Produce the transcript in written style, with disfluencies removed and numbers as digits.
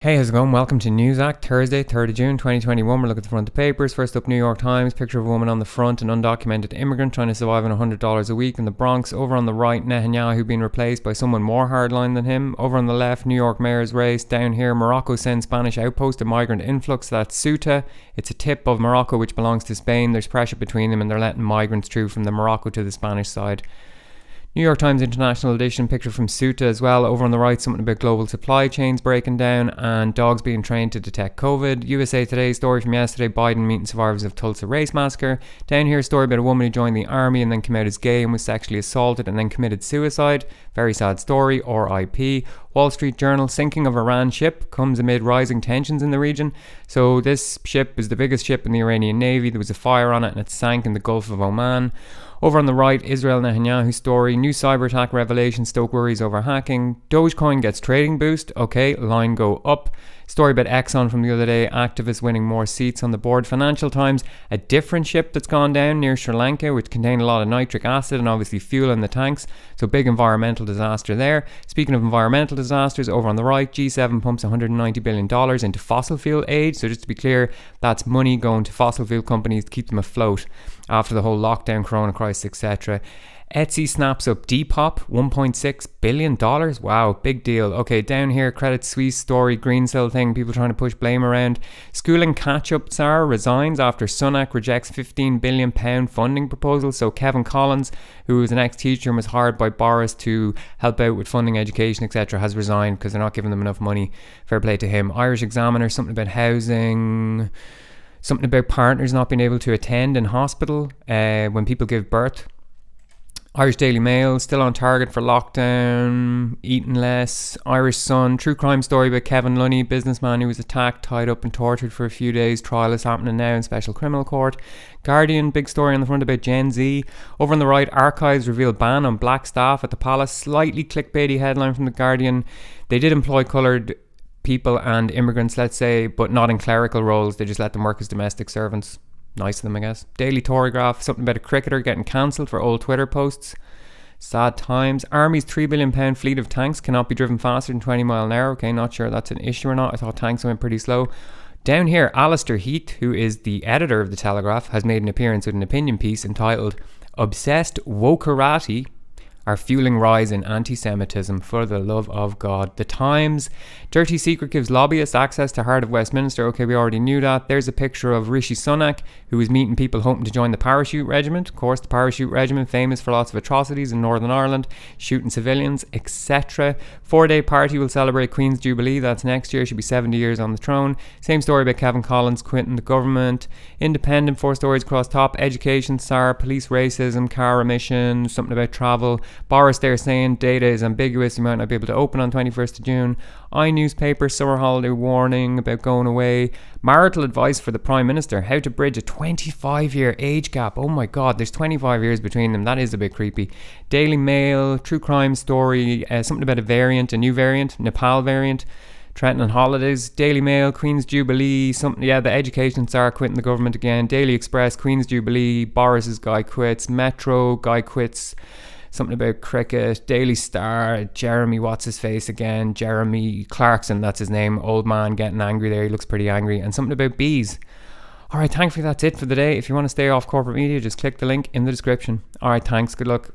Hey, how's it going? Welcome to News Act, Thursday, 3rd of June 2021. We're looking at the front of the papers. First up, New York Times, picture of a woman on the front, an undocumented immigrant trying to survive on $100 a week in the Bronx. Over on the right, Netanyahu being replaced by someone more hardline than him. Over on the left, New York mayor's race. Down here, Morocco sends Spanish outpost to migrant influx. That's Ceuta. It's a tip of Morocco which belongs to Spain. There's pressure between them and they're letting migrants through from the Morocco to the Spanish side. New York Times International Edition, picture from Ceuta as well. Over on the right, something about global supply chains breaking down and dogs being trained to detect COVID. USA Today story from yesterday, Biden meeting survivors of Tulsa race massacre. Down here, a story about a woman who joined the army and then came out as gay and was sexually assaulted and then committed suicide. Very sad story, RIP. Wall Street Journal, sinking of Iran ship comes amid rising tensions in the region. So this ship is the biggest ship in the Iranian Navy. There was a fire on it and it sank in the Gulf of Oman. Over on the right, Israel Netanyahu story, new cyber attack revelation, stoke worries over hacking. Dogecoin gets trading boost, okay, line go up. Story about Exxon from the other day, activists winning more seats on the board. Financial Times, a different ship that's gone down near Sri Lanka, which contained a lot of nitric acid and obviously fuel in the tanks. So big environmental disaster there. Speaking of environmental disasters, over on the right, G7 pumps $190 billion into fossil fuel aid. So just to be clear, that's money going to fossil fuel companies to keep them afloat after the whole lockdown, corona crisis, etc. Etsy snaps up Depop, $1.6 billion. Wow, big deal. Okay, down here, Credit Suisse story, Greensill thing, people trying to push blame around. Schooling catch-up czar resigns after Sunak rejects £15 billion funding proposal. So Kevin Collins, who was an ex-teacher and was hired by Boris to help out with funding education, etc., has resigned because they're not giving them enough money. Fair play to him. Irish Examiner, something about housing, something about partners not being able to attend in hospital when people give birth. Irish Daily Mail, still on target for lockdown, eating less. Irish Sun, true crime story about Kevin Lunny, businessman who was attacked, tied up and tortured for a few days. Trial is happening now in special criminal court. Guardian, big story on the front about Gen Z. Over on the right, Archives reveal ban on black staff at the palace. Slightly clickbaity headline from the Guardian. They did employ coloured people and immigrants, let's say, but not in clerical roles. They just let them work as domestic servants. Nice of them, I guess. Daily Telegraph, something about a cricketer getting cancelled for old Twitter posts. Sad times. Army's £3 billion fleet of tanks cannot be driven faster than 20 mile an hour. Okay, not sure that's an issue or not. I thought tanks went pretty slow. Down here, Alistair Heath, who is the editor of the Telegraph, has made an appearance with an opinion piece entitled "Obsessed Wokerati are fueling rise in anti-Semitism, for the love of God." The Times, dirty secret gives lobbyists access to heart of Westminster. Okay, we already knew that. There's a picture of Rishi Sunak, who was meeting people hoping to join the parachute regiment. Of course, the parachute regiment, famous for lots of atrocities in Northern Ireland, shooting civilians, etc. 4-day party will celebrate Queen's Jubilee. That's next year. She'll be 70 years on the throne. Same story about Kevin Collins quitting the government. Independent, 4 stories across top. Education, SAR, police racism, car emissions, something about travel. Boris there saying data is ambiguous, you might not be able to open on 21st of June. iNewspaper, summer holiday warning about going away. Marital advice for the Prime Minister, how to bridge a 25-year age gap. Oh my God, there's 25 years between them. That is a bit creepy. Daily Mail, true crime story, something about a new variant, Nepal variant. Trenton on holidays. Daily Mail, Queen's Jubilee, something, the education czar quitting the government again. Daily Express, Queen's Jubilee, Boris's guy quits. Metro, guy quits. Something about cricket. Daily Star, Jeremy, what's his face again? Jeremy Clarkson, that's his name. Old man getting angry there, he looks pretty angry. And something about bees. Alright, thankfully that's it for the day. If you want to stay off corporate media, just click the link in the description. Alright, thanks, good luck.